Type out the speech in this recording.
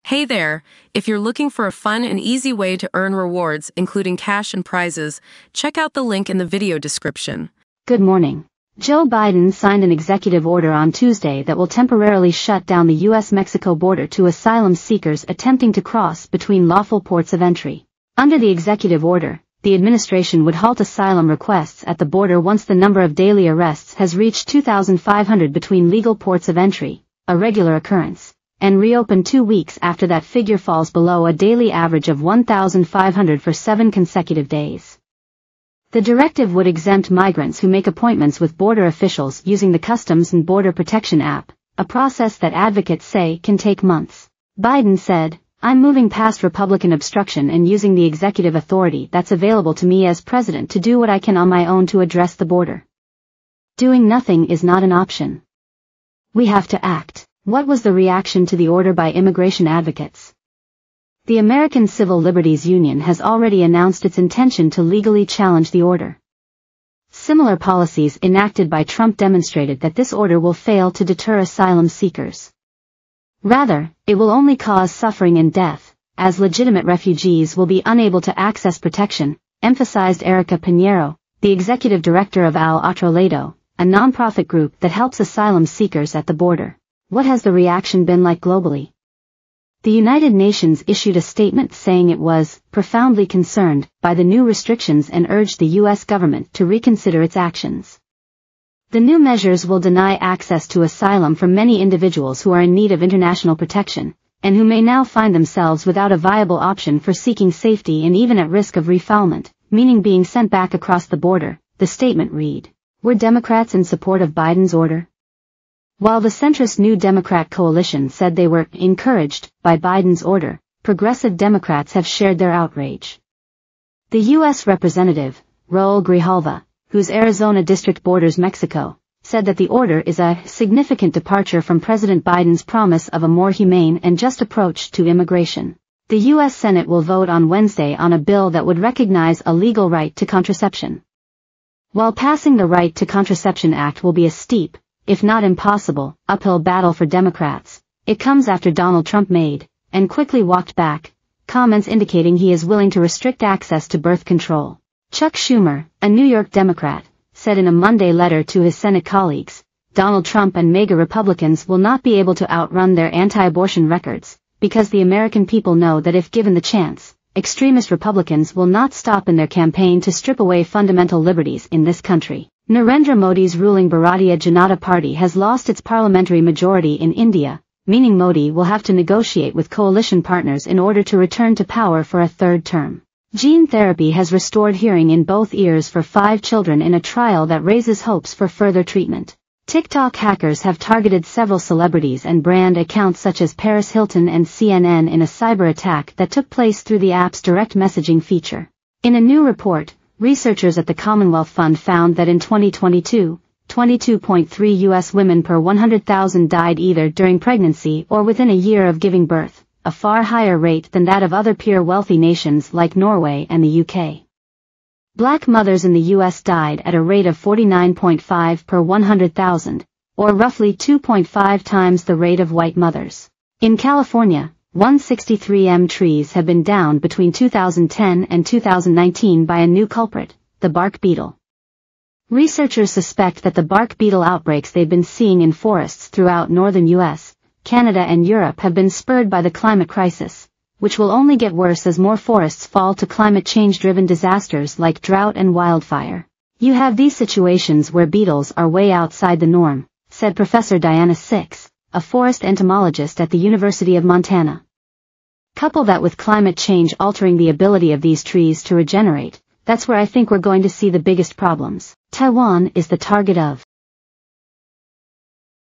Hey there! If you're looking for a fun and easy way to earn rewards, including cash and prizes, check out the link in the video description. Good morning. Joe Biden signed an executive order on Tuesday that will temporarily shut down the U.S.-Mexico border to asylum seekers attempting to cross between lawful ports of entry. Under the executive order, the administration would halt asylum requests at the border once the number of daily arrests has reached 2,500 between legal ports of entry, a regular occurrence, and reopen 2 weeks after that figure falls below a daily average of 1,500 for 7 consecutive days. The directive would exempt migrants who make appointments with border officials using the Customs and Border Protection app, a process that advocates say can take months. Biden said, "I'm moving past Republican obstruction and using the executive authority that's available to me as president to do what I can on my own to address the border. Doing nothing is not an option. We have to act." What was the reaction to the order by immigration advocates? The American Civil Liberties Union has already announced its intention to legally challenge the order. Similar policies enacted by Trump demonstrated that this order will fail to deter asylum seekers. Rather, it will only cause suffering and death, as legitimate refugees will be unable to access protection, emphasized Erica Pinheiro, the executive director of Al Otro Lado, a nonprofit group that helps asylum seekers at the border. What has the reaction been like globally? The United Nations issued a statement saying it was profoundly concerned by the new restrictions and urged the U.S. government to reconsider its actions. The new measures will deny access to asylum for many individuals who are in need of international protection, and who may now find themselves without a viable option for seeking safety and even at risk of refoulement, meaning being sent back across the border, the statement read. Were Democrats in support of Biden's order? While the centrist New Democrat coalition said they were encouraged by Biden's order, progressive Democrats have shared their outrage. The U.S. Representative, Raul Grijalva, whose Arizona district borders Mexico, said that the order is a significant departure from President Biden's promise of a more humane and just approach to immigration. The U.S. Senate will vote on Wednesday on a bill that would recognize a legal right to contraception. While passing the Right to Contraception Act will be a steep, if not impossible, uphill battle for Democrats, it comes after Donald Trump made, and quickly walked back, comments indicating he is willing to restrict access to birth control. Chuck Schumer, a New York Democrat, said in a Monday letter to his Senate colleagues, Donald Trump and MAGA Republicans will not be able to outrun their anti-abortion records, because the American people know that if given the chance, extremist Republicans will not stop in their campaign to strip away fundamental liberties in this country. Narendra Modi's ruling Bharatiya Janata Party has lost its parliamentary majority in India, meaning Modi will have to negotiate with coalition partners in order to return to power for a third term. Gene therapy has restored hearing in both ears for 5 children in a trial that raises hopes for further treatment. TikTok hackers have targeted several celebrities and brand accounts such as Paris Hilton and CNN in a cyber attack that took place through the app's direct messaging feature. In a new report, researchers at the Commonwealth Fund found that in 2022, 22.3 U.S. women per 100,000 died either during pregnancy or within a year of giving birth, a far higher rate than that of other peer wealthy nations like Norway and the UK. Black mothers in the U.S. died at a rate of 49.5 per 100,000, or roughly 2.5 times the rate of white mothers. In California, 163 trees have been downed between 2010 and 2019 by a new culprit, the bark beetle. Researchers suspect that the bark beetle outbreaks they've been seeing in forests throughout northern U.S., Canada and Europe have been spurred by the climate crisis, which will only get worse as more forests fall to climate change-driven disasters like drought and wildfire. You have these situations where beetles are way outside the norm, said Professor Diana Six, a forest entomologist at the University of Montana. Couple that with climate change altering the ability of these trees to regenerate, that's where I think we're going to see the biggest problems. Taiwan is the target of